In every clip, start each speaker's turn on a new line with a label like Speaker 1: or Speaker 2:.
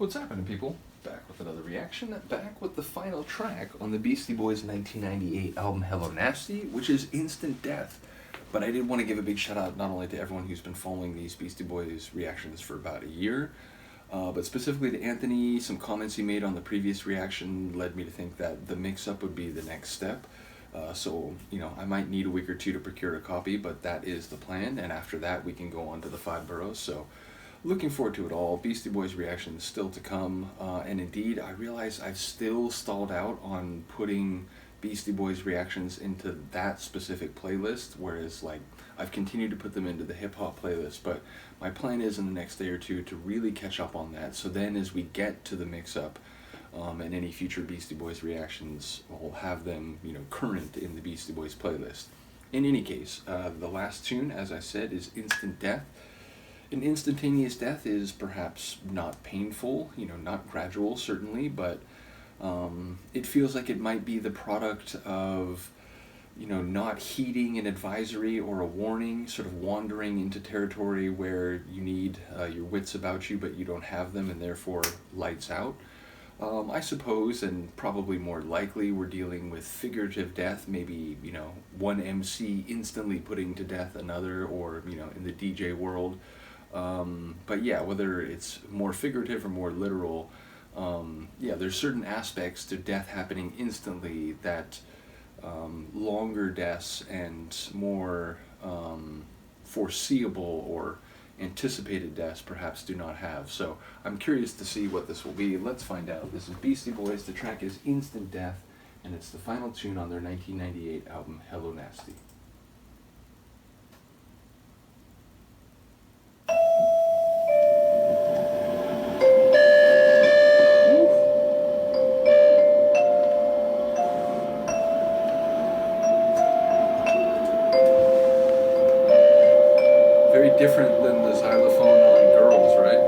Speaker 1: What's happening, people? Back with another reaction, back with the final track on the Beastie Boys 1998 album Hello Nasty, which is Instant Death. But I did want to give a big shout out not only to everyone who's been following these Beastie Boys reactions for about a year, but specifically to Anthony. Some comments he made on the previous reaction led me to think that the mix-up would be the next step. So, I might need a week or two to procure a copy, but that is the plan, and after that we can go on to the 5 boroughs, so looking forward to it all. Beastie Boys reactions still to come, and indeed, I realize I've still stalled out on putting Beastie Boys reactions into that specific playlist, whereas, I've continued to put them into the hip-hop playlist, but my plan is in the next day or two to really catch up on that, so then as we get to the mix-up, and any future Beastie Boys reactions, we'll have them, current in the Beastie Boys playlist. In any case, the last tune, as I said, is Instant Death. An instantaneous death is perhaps not painful, not gradual certainly, but it feels like it might be the product of, not heeding an advisory or a warning, sort of wandering into territory where you need your wits about you, but you don't have them, and therefore lights out. I suppose, and probably more likely, we're dealing with figurative death, maybe, one MC instantly putting to death another, or, in the DJ world. But yeah, whether it's more figurative or more literal, there's certain aspects to death happening instantly that longer deaths and more foreseeable or anticipated deaths perhaps do not have. So I'm curious to see what this will be. Let's find out. This is Beastie Boys. The track is Instant Death, and it's the final tune on their 1998 album Hello Nasty. Very different than the xylophone on Girls, right?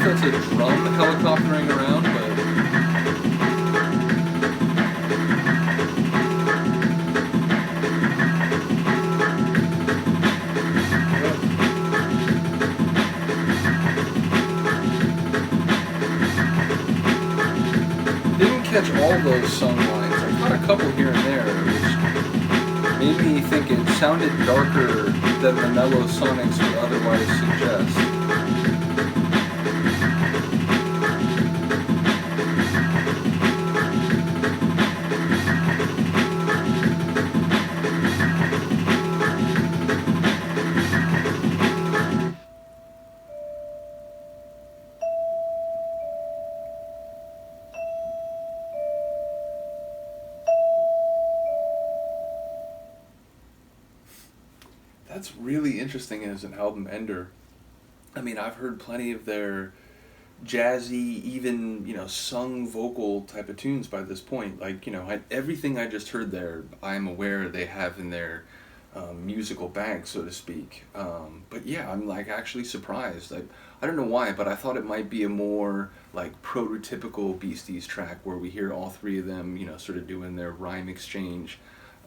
Speaker 1: That's a drum helicoptering around, but didn't catch all those song lines. I caught a couple here and there, which made me think it sounded darker than the mellow sonics would otherwise suggest. That's really interesting as an album ender. I mean, I've heard plenty of their jazzy, even, sung vocal type of tunes by this point. Like, everything I just heard there, I'm aware they have in their musical bag, so to speak. But yeah, I'm like actually surprised. I don't know why, but I thought it might be a more like prototypical Beasties track where we hear all three of them, sort of doing their rhyme exchange.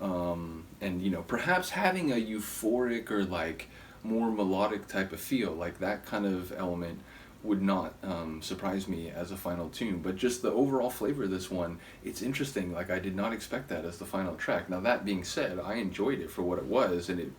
Speaker 1: And perhaps having a euphoric or like more melodic type of feel, like that kind of element would not surprise me as a final tune. But just the overall flavor of this one, it's interesting. Like I did not expect that as the final track. Now that being said, I enjoyed it for what it was, and it,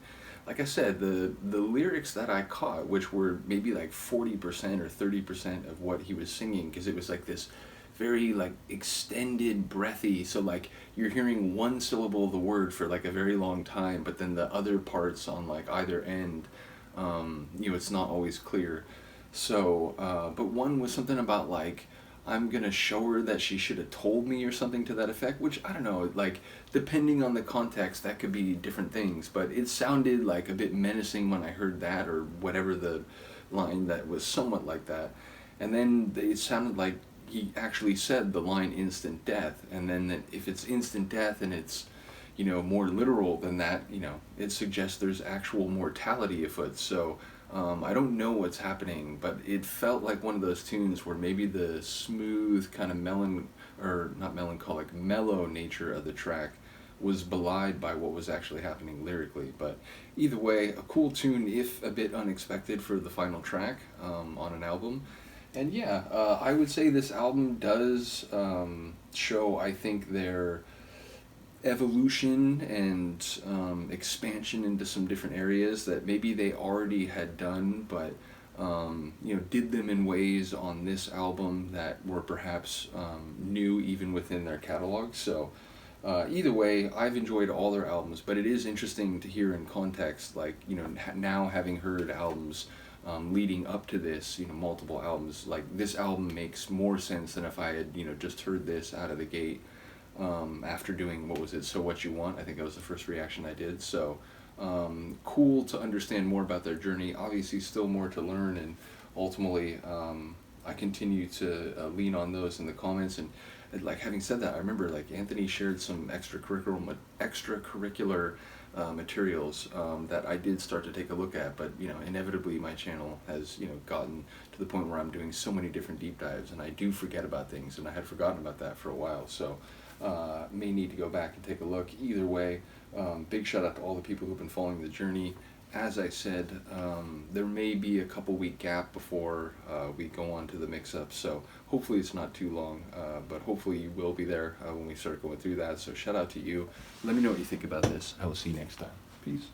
Speaker 1: like I said, the lyrics that I caught, which were maybe like 40% or 30% of what he was singing, because it was like this very like extended breathy, so like you're hearing one syllable of the word for like a very long time, but then the other parts on like either end, it's not always clear. So but one was something about like, I'm gonna show her that she should have told me, or something to that effect, which I don't know, like depending on the context that could be different things, but it sounded like a bit menacing when I heard that, or whatever the line that was somewhat like that. And then it sounded like he actually said the line instant death, and then that if it's instant death and it's more literal than that, it suggests there's actual mortality afoot. So I don't know what's happening, but it felt like one of those tunes where maybe the smooth kind of or not melancholic, mellow nature of the track was belied by what was actually happening lyrically. But either way, a cool tune, if a bit unexpected for the final track on an album. And yeah, I would say this album does show, I think, their evolution and expansion into some different areas that maybe they already had done, but did them in ways on this album that were perhaps new even within their catalog. So either way, I've enjoyed all their albums, but it is interesting to hear in context, like now having heard albums leading up to this, multiple albums, like this album makes more sense than if I had just heard this out of the gate. After doing, what was it, So What You Want, I think that was the first reaction I did. So cool to understand more about their journey. Obviously still more to learn, and ultimately I continue to lean on those in the comments. And like, having said that, I remember like Anthony shared some extracurricular materials that I did start to take a look at, but inevitably my channel has gotten to the point where I'm doing so many different deep dives, and I do forget about things, and I had forgotten about that for a while. So may need to go back and take a look. Either way, big shout out to all the people who've been following the journey. As I said, there may be a couple week gap before we go on to the mix-up, so hopefully it's not too long, but hopefully you will be there when we start going through that. So shout out to you. Let me know what you think about this. I will see you next time. Peace.